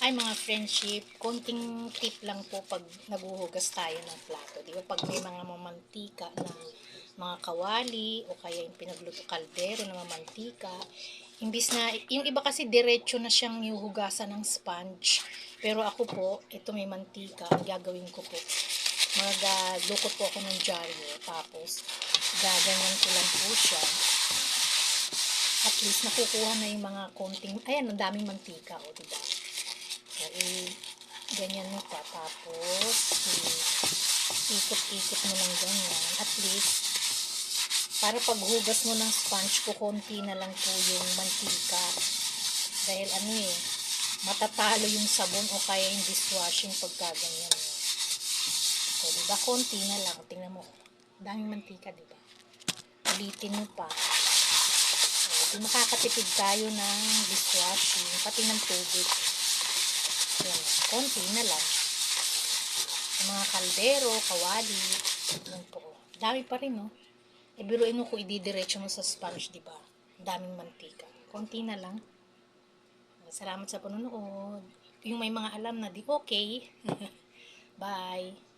Ay mga friendship, konting tip lang po pag naguhugas tayo ng plato. Di ba pag may mga mamantika na mga kawali o kaya yung pinagluto kaldero na mamantika, imbis na, yung iba kasi diretso na siyang yuhugasan ng sponge. Pero ako po, ito may mantika, ang gagawin ko po, magdukot po ako ng dyaryo, tapos gaganyan ko lang po siya. At least nakukuha na yung mga konting, ayan, ang daming mantika, o diba? So, ganyan mo pa. Tapos, ikot-ikot mo lang ganyan. At least, para paghugas mo ng sponge ko, konti na lang po yung mantika. Dahil matatalo yung sabon o kaya yung dishwashing pagka ganyan. So, diba, konti na lang. Tingnan mo, daming mantika, diba? Ulitin mo pa. So, makakatipid tayo ng dishwashing, pati ng tubig. Yan, konti na lang. Sa mga kaldero, kawali, yan po. Dami pa rin, no? Biruin mo kung ididiretso mo sa sponge, diba? Daming mantika. Konti na lang. Salamat sa panonood. Yung may mga alam na di okay. Bye.